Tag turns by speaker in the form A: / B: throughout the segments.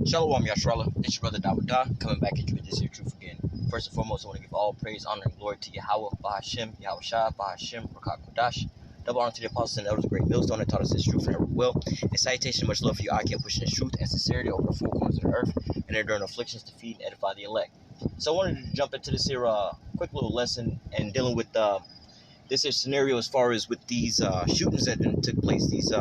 A: Shalom Yashrallah, it's your brother Dawudah, coming back at you with this here truth again. First and foremost, I want to give all praise, honor, and glory to Yahweh, Bahashem, Yahweh Shah, Bahashem, Rakak Kodash. Double honor to the apostles and elders, great millstone that taught us this truth and ever will. And salutation, much love for you, I keep pushing this truth and sincerity over the four corners of the earth, and enduring afflictions to feed and edify the elect. So I wanted to jump into this here quick little lesson and dealing with this is scenario as far as with these shootings that took place. These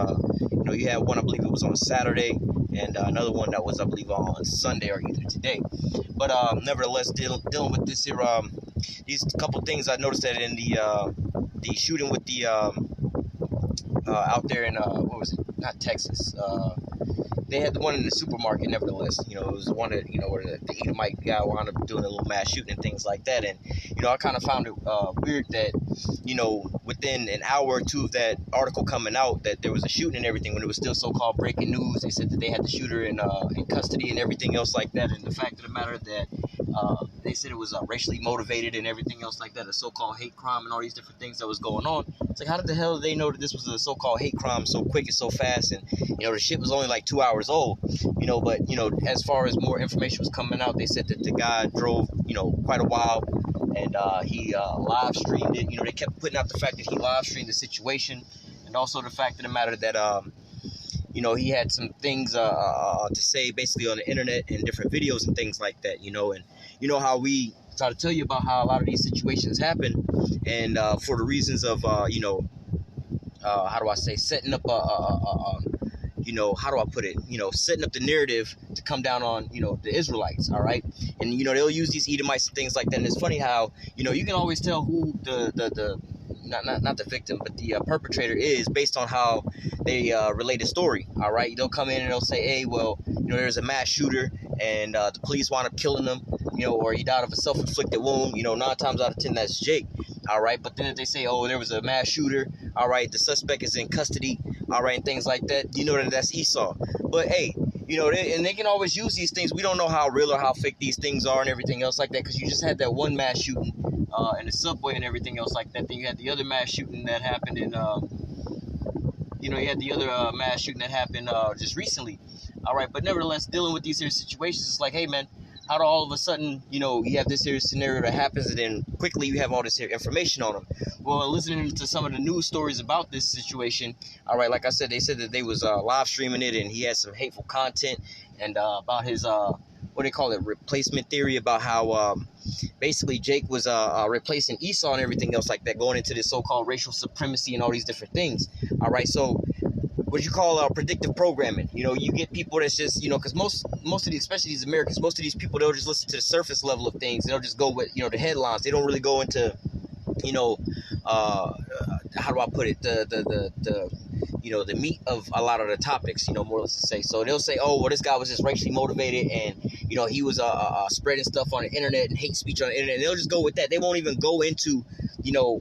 A: you had one, I believe it was on Saturday, and another one that was, I believe, on Sunday or either today. But nevertheless, dealing with this here, these couple things I noticed that in the shooting with the out there in what was it? Not Texas. They had the one in the supermarket. Nevertheless, it was the one that where the Edomite guy wound up doing a little mass shooting and things like that. And I kind of found it weird that within an hour or two of that article coming out that there was a shooting and everything, when it was still so-called breaking news. They said that they had the shooter in custody and everything else like that. And the fact of the matter that they said it was racially motivated and everything else like that, a so-called hate crime and all these different things that was going on. It's like, how did the hell did they know that this was a so-called hate crime so quick and so fast? And the shit was only like 2 hours old. But as far as more information was coming out, they said that the guy drove quite a while, and he live streamed it. They kept putting out the fact that he live streamed the situation, and also the fact of the matter that he had some things to say basically on the internet and different videos and things like that. And how we try to tell you about how a lot of these situations happen, and for the reasons of how do I say, setting up how do I put it? Setting up the narrative to come down on, the Israelites, all right? And, they'll use these Edomites and things like that. And it's funny how, you can always tell who not the victim, but the perpetrator is based on how they relate a story, all right? They'll come in and they'll say, hey, well, there's a mass shooter and the police wound up killing him, or he died of a self-inflicted wound. 9 times out of 10, that's Jake, all right? But then if they say, oh, there was a mass shooter, all right, the suspect is in custody, all right, and things like that, that's Esau. But hey, they can always use these things. We don't know how real or how fake these things are and everything else like that, because you just had that one mass shooting in the subway and everything else like that. Then you had the other mass shooting that happened in, you had the other mass shooting that happened just recently, all right. But nevertheless, dealing with these here situations, it's like, hey, man, how do all of a sudden, you have this here scenario that happens, and then quickly you have all this here information on them? Well, listening to some of the news stories about this situation, all right, like I said, they said that they was live streaming it, and he had some hateful content, and about his, what they call it, replacement theory, about how basically Jake was replacing Esau and everything else like that, going into this so-called racial supremacy and all these different things, all right? So what you call predictive programming. You get people that's just, because most of these, especially these Americans, most of these people, they'll just listen to the surface level of things. They'll just go with, the headlines. They don't really go into, how do I put it, the meat of a lot of the topics, more or less to say. So they'll say, oh, well, this guy was just racially motivated, and, he was spreading stuff on the internet and hate speech on the internet. And they'll just go with that. They won't even go into,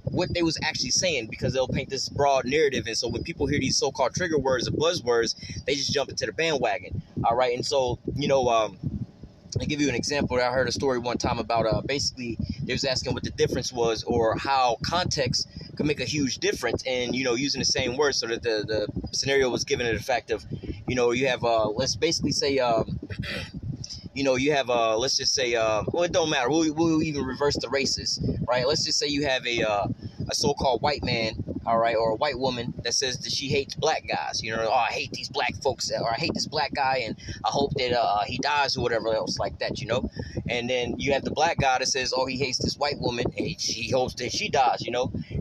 A: what they was actually saying, because they'll paint this broad narrative. And so when people hear these so-called trigger words or buzzwords, they just jump into the bandwagon. All right. And so, I'll give you an example. I heard a story one time about basically they was asking what the difference was, or how context could make a huge difference, and using the same words. So that the scenario was given to the fact of, you have let's basically say you have let's just say well, it don't matter. We'll even reverse the races, right? Let's just say you have a so-called white man, all right, or a white woman that says that she hates black guys. Oh, I hate these black folks, or I hate this black guy, and I hope that he dies or whatever else like that, And then you have the black guy that says, oh, he hates this white woman, and he hopes that she dies,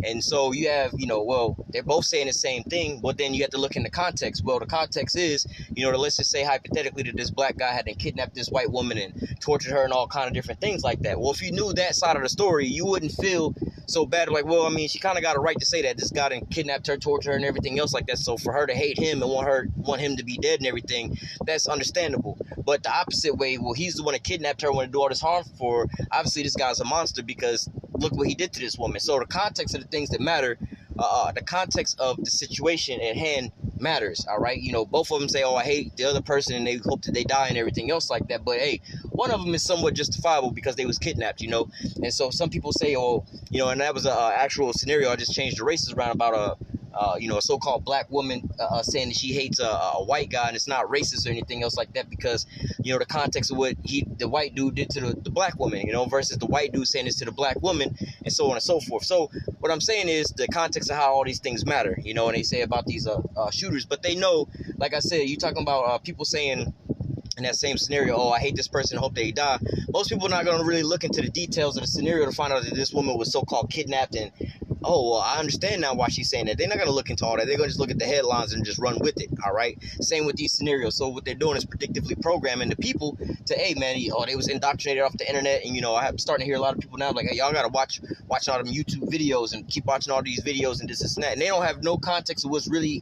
A: And so you have, well, they're both saying the same thing, but then you have to look in the context. Well, the context is, let's just say hypothetically that this black guy had kidnapped this white woman and tortured her and all kind of different things like that. Well, if you knew that side of the story, you wouldn't feel so bad. Like, well, I mean, she kind of got a right to say that this guy done kidnapped her, tortured her, and everything else like that. So for her to hate him and want him to be dead and everything, that's understandable. But the opposite way, well, he's the one that kidnapped her, want to do all this harm for her. Obviously, this guy's a monster, because look what he did to this woman. So the context of the things that matter, the context of the situation at hand matters, all right? Both of them say, oh, I hate the other person, and they hope that they die and everything else like that. But hey, one of them is somewhat justifiable because they was kidnapped, And so some people say, oh, and that was an actual scenario. I just changed the races around about a so-called black woman saying that she hates a white guy, and it's not racist or anything else like that, because the context of what the white dude did to the black woman, versus the white dude saying this to the black woman, and so on and so forth. So what I'm saying is the context of how all these things matter, and they say about these shooters, but they know, like I said, you talking about people saying in that same scenario, oh, I hate this person, hope they die. Most people are not going to really look into the details of the scenario to find out that this woman was so-called kidnapped, and oh, well, I understand now why she's saying that. They're not going to look into all that. They're going to just look at the headlines and just run with it, all right? Same with these scenarios. So what they're doing is predictively programming the people to, hey, man, they was indoctrinated off the internet, and, I'm starting to hear a lot of people now like, hey, y'all got to watch all them YouTube videos and keep watching all these videos and this and that, and they don't have no context of what's really,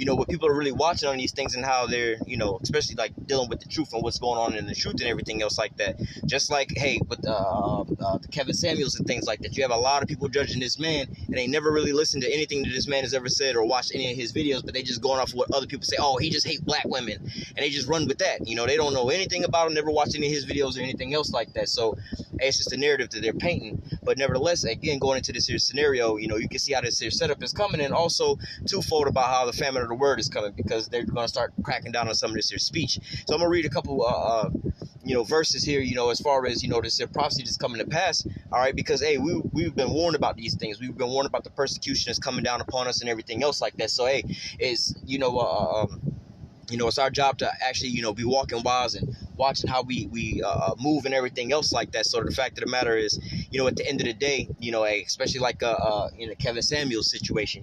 A: what people are really watching on these things and how they're, especially like dealing with the truth and what's going on in the truth and everything else like that. Just like, hey, with the Kevin Samuels and things like that, you have a lot of people judging this man, and they never really listened to anything that this man has ever said or watched any of his videos, but they just going off of what other people say. Oh, he just hate black women, and they just run with that. They don't know anything about him, never watched any of his videos or anything else like that. So it's just a narrative that they're painting. But nevertheless, again, going into this here scenario, you can see how this here setup is coming, and also twofold about how the famine of the word is coming, because they're going to start cracking down on some of this here speech. So I'm going to read a couple verses here, as far as, this here prophecy that's coming to pass, all right, because, hey, we've been warned about these things. We've been warned about the persecution that's coming down upon us and everything else like that. So, hey, it's, it's our job to actually, be walking wise and watching how we move and everything else like that. So the fact of the matter is, at the end of the day, hey, especially like in a Kevin Samuels situation,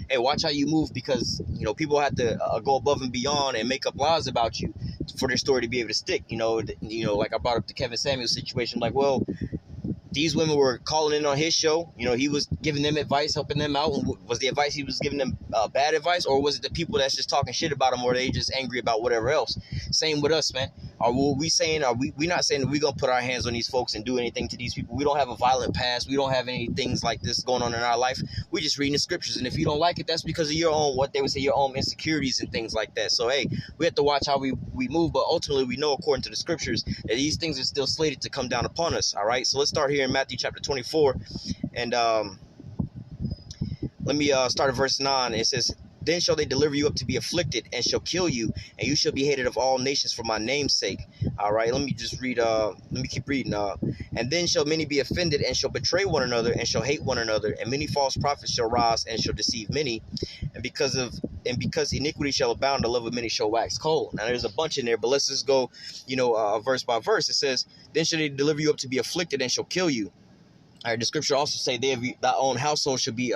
A: hey, watch how you move, because, people have to go above and beyond and make up lies about you for their story to be able to stick. Like I brought up the Kevin Samuels situation, like, well, these women were calling in on his show. He was giving them advice, helping them out. Was the advice he was giving them bad advice, or was it the people that's just talking shit about him, or they just angry about whatever else? Same with us, man. Are we not saying that we're going to put our hands on these folks and do anything to these people? We don't have a violent past. We don't have any things like this going on in our life. We're just reading the scriptures. And if you don't like it, that's because of your own, what they would say, your own insecurities and things like that. So, hey, we have to watch how we move. But ultimately, we know, according to the scriptures, that these things are still slated to come down upon us. All right. So let's start here in Matthew chapter 24. And let me start at verse 9. It says, then shall they deliver you up to be afflicted, and shall kill you, and you shall be hated of all nations for my name's sake. All right, let me just read, let me keep reading. And then shall many be offended, and shall betray one another, and shall hate one another, and many false prophets shall rise, and shall deceive many. And because iniquity shall abound, the love of many shall wax cold. Now there's a bunch in there, but let's just go, verse by verse. It says, then shall they deliver you up to be afflicted, and shall kill you. All right, the scripture also say, thy own household should be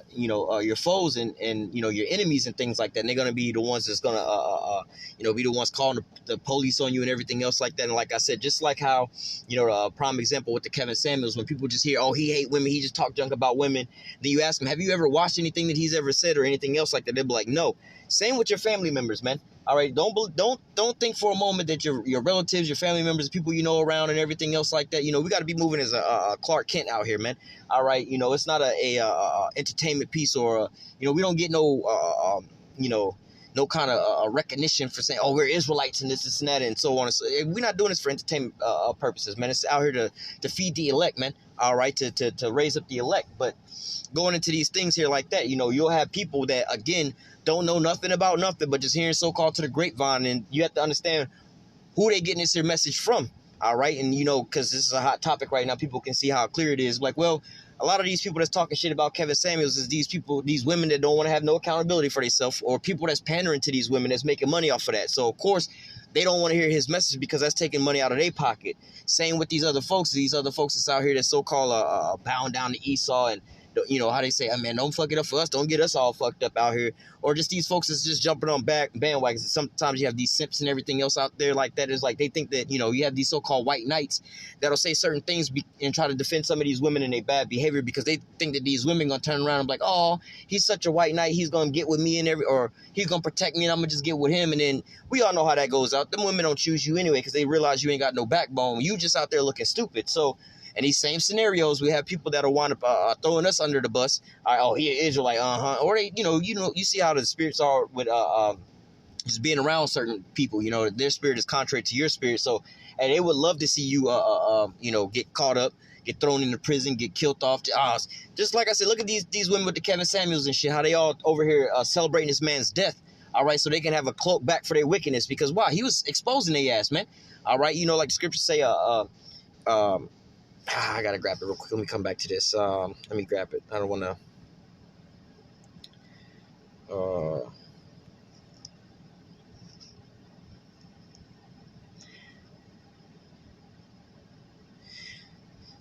A: your foes and your enemies and things like that. And they're going to be the ones that's going to, be the ones calling the police on you and everything else like that. And like I said, just like how, a prime example with the Kevin Samuels, when people just hear, oh, he hate women, he just talk junk about women. Then you ask him, have you ever watched anything that he's ever said or anything else like that? They'll be like, no. Same with your family members, man. All right, don't think for a moment that your relatives, your family members, people around and everything else like that. We got to be moving as a Clark Kent out here, man. All right, it's not a entertainment piece, or we don't get no no kind of recognition for saying, oh, we're Israelites and this and that and so on. So we're not doing this for entertainment purposes, man. It's out here to feed the elect, man. All right, to raise up the elect. But going into these things here like that, you'll have people that, again, don't know nothing about nothing, but just hearing so-called to the grapevine, and you have to understand who they getting this here message from, all right? And, because this is a hot topic right now, people can see how clear it is. Like, well, a lot of these people that's talking shit about Kevin Samuels is these people, these women that don't want to have no accountability for themselves, or people that's pandering to these women that's making money off of that. So, of course, they don't want to hear his message because that's taking money out of their pocket. Same with these other folks that's out here that's so-called bound down to Esau, and how they say, man, don't fuck it up for us. Don't get us all fucked up out here. Or just these folks that's just jumping on bandwagons. Sometimes you have these simps and everything else out there like that. It's like they think that, you have these so-called white knights that'll say certain things and try to defend some of these women in their bad behavior because they think that these women going to turn around and be like, oh, he's such a white knight. He's going to get with me or he's going to protect me and I'm going to just get with him. And then we all know how that goes out. Them women don't choose you anyway because they realize you ain't got no backbone. You just out there looking stupid. So, in these same scenarios, we have people that'll wind up throwing us under the bus. Oh, he an Israelite, or they, you see how the spirits are with just being around certain people. Their spirit is contrary to your spirit. So, and they would love to see you, get caught up, get thrown into prison, get killed off. Just like I said, look at these women with the Kevin Samuels and shit, how they all over here celebrating this man's death. All right, so they can have a cloak back for their wickedness because, wow, he was exposing their ass, man. All right, you know, like the scriptures say, I got to grab it real quick. Let me come back to this. Let me grab it. I don't want to...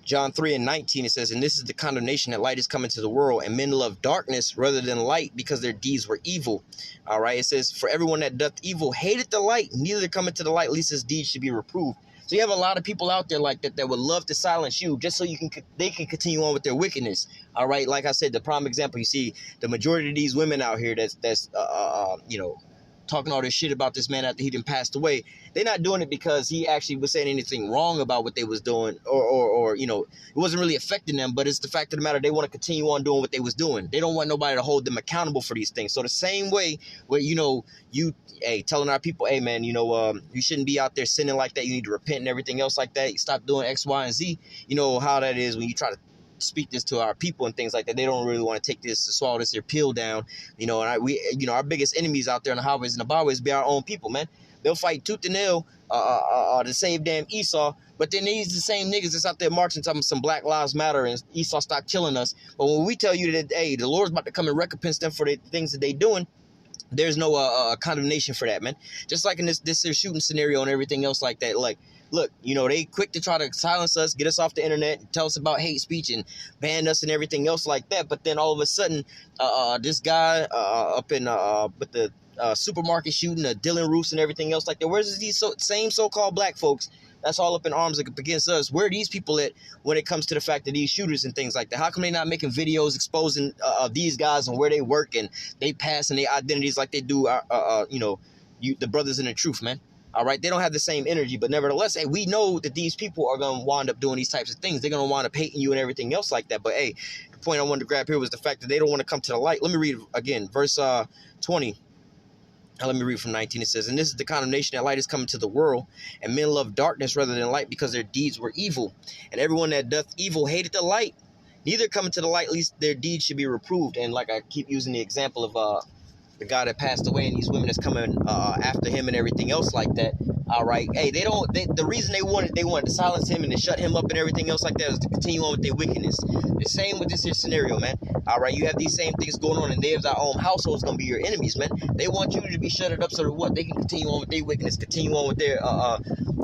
A: John 3:19, it says, and this is the condemnation that light is come into the world, and men love darkness rather than light because their deeds were evil. All right, it says, for everyone that doth evil hated the light, neither come into the light, lest his deeds should be reproved. So you have a lot of people out there like that would love to silence you just so they can continue on with their wickedness. All right, like I said, the prime example, you see the majority of these women out here that's you know, talking all this shit about this man after he done passed away. They're not doing it because he actually was saying anything wrong about what they was doing, or you know, it wasn't really affecting them, but it's the fact of the matter, they want to continue on doing what they was doing. They don't want nobody to hold them accountable for these things. So the same way where, you know, telling our people, hey man, you know, you shouldn't be out there sinning like that, you need to repent and everything else like that, you stop doing X, Y, and Z. You know how that is when you try to speak this to our people and things like that. They don't really want to take this, to swallow this, their pill down, you know. And you know, our biggest enemies out there in the highways and the byways be our own people, man. They'll fight tooth and nail to save damn Esau, but then these the same niggas that's out there marching talking some Black Lives Matter and Esau stop killing us. But when we tell you that, hey, the Lord's about to come and recompense them for the things that they doing, there's no condemnation for that, man. Just like in this shooting scenario and everything else like that. Like, look, you know, they quick to try to silence us, get us off the internet, tell us about hate speech and ban us and everything else like that. But then all of a sudden, this guy up in with the supermarket shooting, Dylan Roos and everything else like that. Where's these same so-called black folks that's all up in arms against us? Where are these people at when it comes to the fact of these shooters and things like that? How come they not making videos exposing these guys and where they work and they pass and their identities like they do, you know, the brothers in the truth, man? All right, they don't have the same energy, but nevertheless, hey, we know that these people are going to wind up doing these types of things. They're going to wind up hating you and everything else like that. But hey, the point I wanted to grab here was the fact that they don't want to come to the light. Let me read again, verse 20. Let me read from 19. It says, and this is the condemnation that light is coming to the world, and men love darkness rather than light because their deeds were evil. And everyone that doth evil hated the light, neither come into the light, lest their deeds should be reproved. And like I keep using the example of the guy that passed away and these women that's coming after him and everything else like that. All right, hey, the reason they wanted to silence him and to shut him up and everything else like that is to continue on with their wickedness. The same with this here scenario, man. All right, you have these same things going on, and they have our own households gonna be your enemies, man. They want you to be shuttered up so that what they can continue on with their wickedness, continue on with their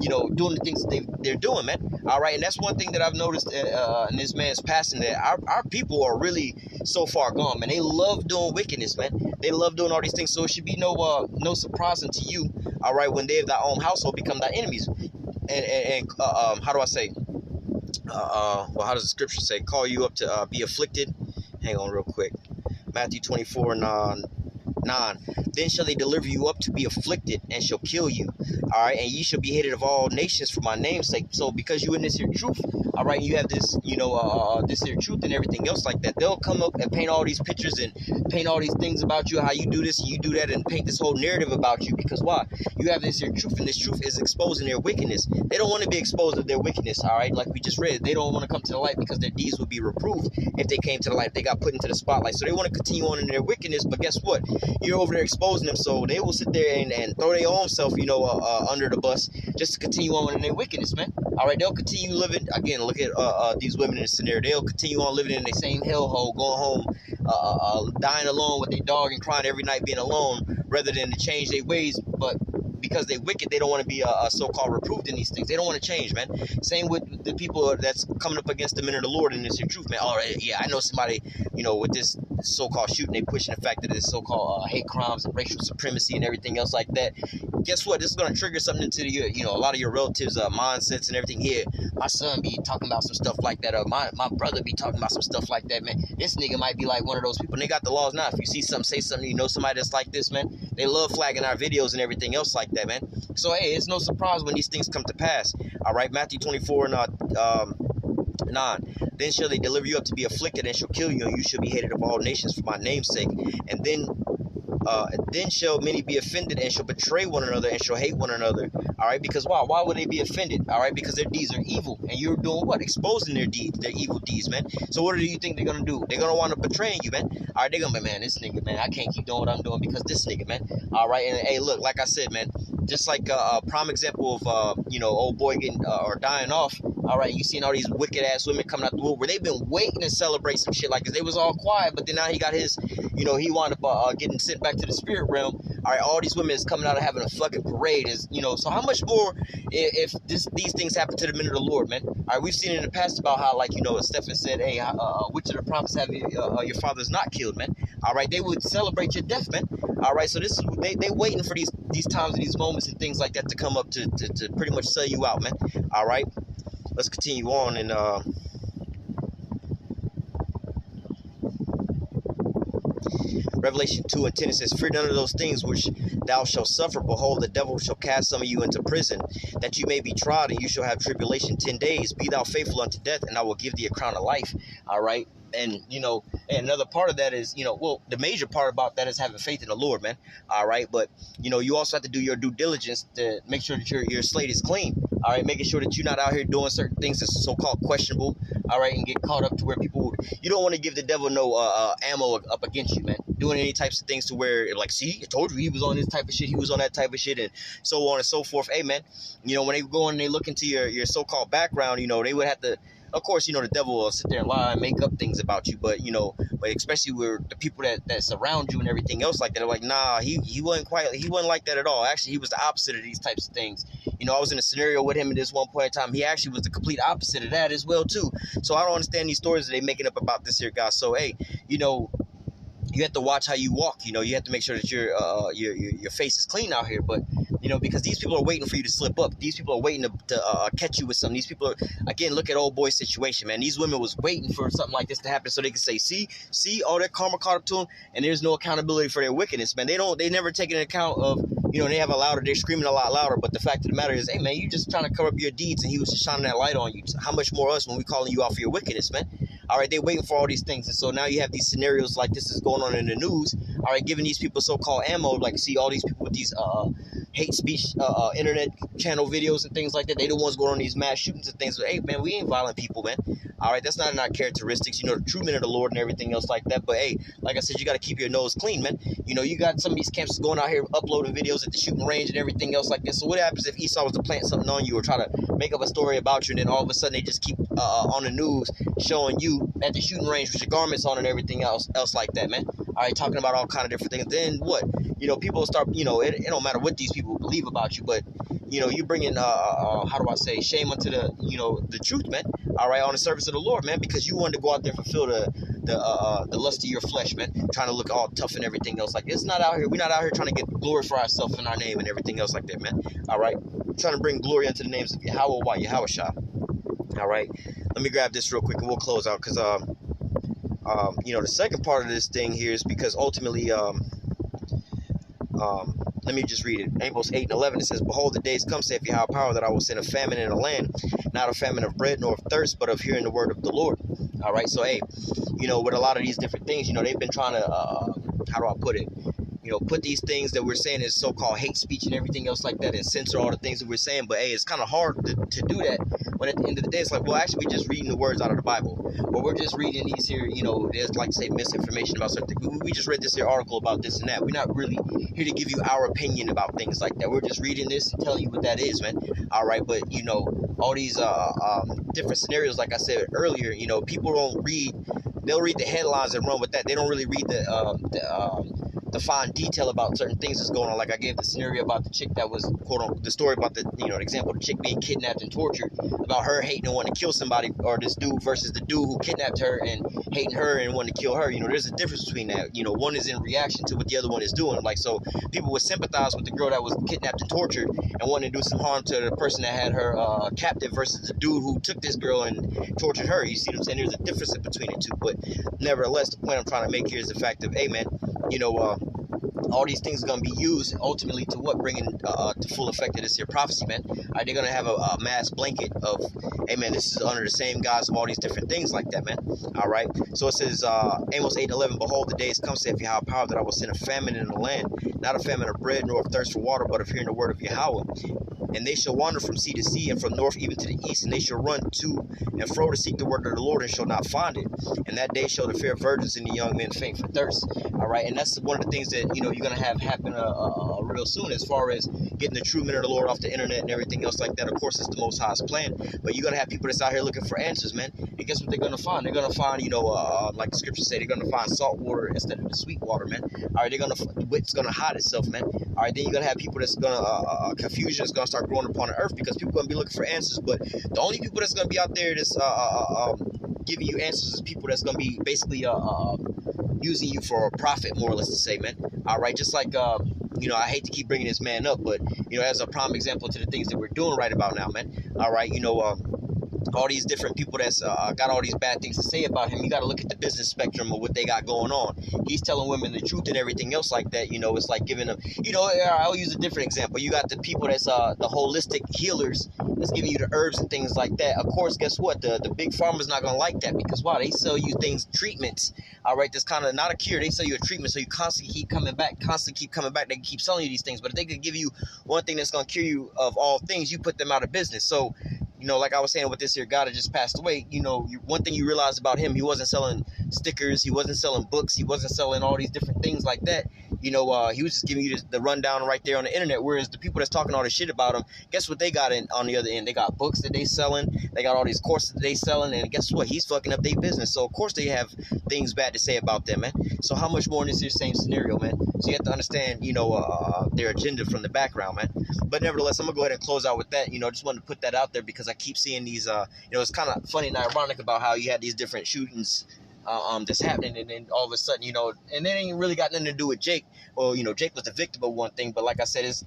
A: you know, doing the things that they're doing, man. All right, and that's one thing that I've noticed in this man's passing, that our people are really so far gone, man. They love doing wickedness, man. They love doing all these things, so it should be no surprising to you, all right, when they have their own household become their enemies. And how do I say? Well, how does the scripture say? Call you up to be afflicted. Hang on real quick. Matthew 24:9. Then shall they deliver you up to be afflicted, and shall kill you. All right, and ye shall be hated of all nations for my name's sake. So because you in this here truth, all right, you have this, you know, this here truth and everything else like that. They'll come up and paint all these pictures and paint all these things about you, how you do this and you do that, and paint this whole narrative about you. Because why? You have this here truth, and this truth is exposing their wickedness. They don't want to be exposed to their wickedness. All right, like we just read, they don't want to come to the light because their deeds would be reproved if they came to the light. They got put into the spotlight, so they want to continue on in their wickedness. But guess what? You're over there exposing them, so they will sit there and throw their own self, you know, under the bus just to continue on in their wickedness, man. All right, they'll continue living. Again, look at these women in this scenario. They'll continue on living in the same hellhole, going home, dying alone with their dog and crying every night, being alone, rather than to change their ways. But because they're wicked, they don't want to be so-called reproved in these things. They don't want to change, man. Same with the people that's coming up against the men of the Lord in this here truth, man. All right, yeah, I know somebody, you know, with this so-called shooting, they pushing the fact that it's so-called hate crimes and racial supremacy and everything else like that. Guess what? This is going to trigger something into your, you know, a lot of your relatives' mindsets and everything. Here, my son be talking about some stuff like that, or my brother be talking about some stuff like that, man. This nigga might be like one of those people. And they got the laws now. If you see something, say something, you know somebody that's like this, man. They love flagging our videos and everything else like that, man. So hey, it's no surprise when these things come to pass. All right, Matthew 24:9. Then shall they deliver you up to be afflicted, and shall kill you, and you shall be hated of all nations for my name's sake. And then then shall many be offended and shall betray one another and shall hate one another. All right, because why? Why would they be offended? All right, because their deeds are evil, and you're doing what? Exposing their deeds, their evil deeds, man. So what do you think they're gonna do? They're gonna want to betray you, man. All right, they're gonna be, man, this nigga, man, I can't keep doing what I'm doing because this nigga, man. All right, and hey, look, like I said, man, just like a prime example of old boy getting or dying off. All right, you seen all these wicked ass women coming out the wood where they've been waiting to celebrate some shit like this. They was all quiet, but then now he got his, he wound up getting sent back to the spirit realm. All right, all these women is coming out and having a fucking parade. So how much more if these things happen to the men of the Lord, man? All right, we've seen in the past about how, like, Stephen said, hey, which of the prophets have your fathers not killed, man? All right, they would celebrate your death, man. All right, so this is they waiting for these times and these moments and things like that to come up to pretty much sell you out, man. All right, let's continue on and Revelation 2:10, it says, fear none of those things which thou shalt suffer. Behold, the devil shall cast some of you into prison, that you may be tried, and you shall have tribulation 10 days. Be thou faithful unto death, and I will give thee a crown of life. All right. And, and another part of that is, the major part about that is having faith in the Lord, man. All right. But, you also have to do your due diligence to make sure that your slate is clean. All right. Making sure that you're not out here doing certain things that's so-called questionable. All right. And get caught up to where you don't want to give the devil no ammo up against you, man. Doing any types of things to where, like, see, I told you he was on this type of shit. He was on that type of shit and so on and so forth. Hey, man, when they go and they look into your so-called background, they would have to. Of course, the devil will sit there and lie and make up things about you, but especially with the people that surround you and everything else like that, are like, nah, he wasn't like that at all. Actually, he was the opposite of these types of things. I was in a scenario with him at this one point in time. He actually was the complete opposite of that as well too. So I don't understand these stories that they making up about this here guy. So hey, you have to watch how you walk. You have to make sure that your face is clean out here. But because these people are waiting for you to slip up. These people are waiting to catch you with something. These people are, again, look at old boy's situation, man. These women was waiting for something like this to happen so they can say, see, all that karma caught up to them, and there's no accountability for their wickedness, man. They never take into account of, they have a louder, they're screaming a lot louder. But the fact of the matter is, hey, man, you just trying to cover up your deeds, and he was just shining that light on you. So how much more us when we calling you out for your wickedness, man? All right, they're waiting for all these things. And so now you have these scenarios like this is going on in the news. All right, giving these people so-called ammo, like see all these people with these hate speech internet channel videos and things like that. They the ones going on these mass shootings and things. So, hey, man, we ain't violent people, man. All right, that's not in our characteristics. The true men of the Lord and everything else like that. But, hey, like I said, you got to keep your nose clean, man. You got some of these camps going out here uploading videos at the shooting range and everything else like this. So what happens if Esau was to plant something on you or try to make up a story about you, and then all of a sudden they just keep on the news showing you at the shooting range with your garments on and everything else like that, man. All right, talking about all kind of different things. Then what? People start, it don't matter what these people believe about you, but, you bring in, how do I say, shame unto the truth, man. All right, on the service of the Lord, man, because you wanted to go out there and fulfill the lust of your flesh, man, trying to look all tough and everything else like it's not out here. We're not out here trying to get glory for ourselves and our name and everything else like that, man. All right, we're trying to bring glory unto the names of Yahweh, Yahweh Shah. All right, let me grab this real quick and we'll close out because the second part of this thing here is because ultimately let me just read it. Amos 8:11, it says, behold, the days come, saith Yahweh power, that I will send a famine in the land, not a famine of bread nor of thirst, but of hearing the word of the Lord. All right, so hey, with a lot of these different things, they've been trying to how do I put it, put these things that we're saying is so-called hate speech and everything else like that and censor all the things that we're saying. But, hey, it's kind of hard to do that when at the end of the day, it's like, well, actually, we're just reading the words out of the Bible. Or we're just reading these here, there's, like, say, misinformation about something. We just read this here article about this and that. We're not really here to give you our opinion about things like that. We're just reading this and telling you what that is, man. All right, but, all these different scenarios, like I said earlier, people don't read. They'll read the headlines and run with that. They don't really read the fine detail about certain things that's going on. Like I gave the scenario about the chick that was, quote unquote, the story about the, the example of the chick being kidnapped and tortured, about her hating and wanting to kill somebody, or this dude versus the dude who kidnapped her and hating her and wanting to kill her. There's a difference between that. One is in reaction to what the other one is doing. Like, so people would sympathize with the girl that was kidnapped and tortured and wanting to do some harm to the person that had her captive versus the dude who took this girl and tortured her. You see what I'm saying? There's a difference between the two. But nevertheless, the point I'm trying to make here is the fact of, hey, man, all these things are going to be used ultimately to what? Bringing to full effect of this here prophecy, man. All right, they're going to have a mass blanket of, hey, man, this is under the same guise of all these different things like that, man. All right. So it says, Amos 8:11, behold, the days come, saith Yahweh power, that I will send a famine in the land, not a famine of bread, nor of thirst for water, but of hearing the word of Yahweh. And they shall wander from sea to sea, and from north even to the east, and they shall run to and fro to seek the word of the Lord, and shall not find it. And that day shall the fair virgins and the young men faint for thirst. All right, and that's one of the things that you're gonna have happen real soon, as far as getting the true men of the Lord off the internet and everything else like that. Of course, it's the Most High's plan, but you're gonna have people that's out here looking for answers, man. And guess what they're gonna find? They're gonna find, like the scriptures say, they're gonna find salt water instead of the sweet water, man. All right, the wit's gonna hide itself, man. All right, then you're gonna have people that's gonna confusion is gonna start growing upon the earth, because people gonna be looking for answers, but the only people that's gonna be out there that's giving you answers is people that's gonna be basically using you for a profit, more or less to say, man. All right, just like I hate to keep bringing this man up, but as a prime example to the things that we're doing right about now, man. All right, all these different people that's got all these bad things to say about him. You got to look at the business spectrum of what they got going on. He's telling women the truth and everything else like that. It's like giving them, I'll use a different example. You got the people that's the holistic healers that's giving you the herbs and things like that. Of course, guess what? The big pharma's not going to like that, because, wow, they sell you things, treatments, all right, that's kind of not a cure. They sell you a treatment, so you constantly keep coming back. They can keep selling you these things. But if they could give you one thing that's going to cure you of all things, you put them out of business. So, like I was saying with this here guy that just passed away, one thing you realize about him, he wasn't selling stickers, he wasn't selling books, he wasn't selling all these different things like that. He was just giving you the rundown right there on the internet. Whereas the people that's talking all this shit about him, guess what they got on the other end? They got books that they selling, they got all these courses that they selling, and guess what? He's fucking up their business. So of course they have things bad to say about them, man. So how much more in this here same scenario, man? So you have to understand, their agenda from the background, man. But nevertheless, I'm gonna go ahead and close out with that. Just wanted to put that out there because I keep seeing these. It's kind of funny and ironic about how you had these different shootings that's happening, and then all of a sudden, and it ain't really got nothing to do with Jake. Well, Jake was the victim of one thing, but like I said, it's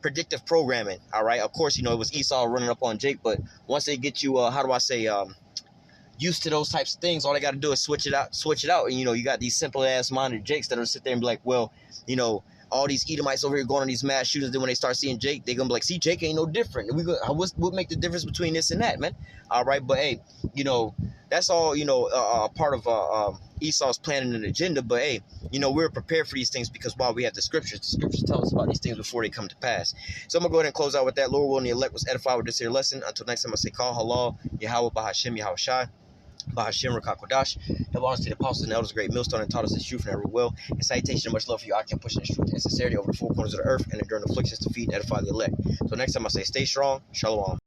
A: predictive programming. All right, of course, it was Esau running up on Jake, but once they get you, used to those types of things, all they got to do is switch it out, and you got these simple ass minded Jakes that'll sit there and be like, well, all these Edomites over here going on these mass shootings. Then when they start seeing Jake, they're gonna be like, see, Jake ain't no different. What make the difference between this and that, man? All right, but hey, that's all part of Esau's planning and agenda. But hey, we're prepared for these things because while we have the scriptures. The scriptures tell us about these things before they come to pass. So I'm gonna go ahead and close out with that. Lord willing, the elect was edified with this here lesson. Until next time, I say, call halal, Yahweh, Bahashem, Yahweh Shai. Bahashem Rakakodash. Help honors to the apostles and elders, great millstone, and taught us this truth and every will. And salutation and much love for you. I can push this truth and sincerity over the four corners of the earth and endure afflictions to feed and edify the elect. So next time I say, stay strong. Shalom.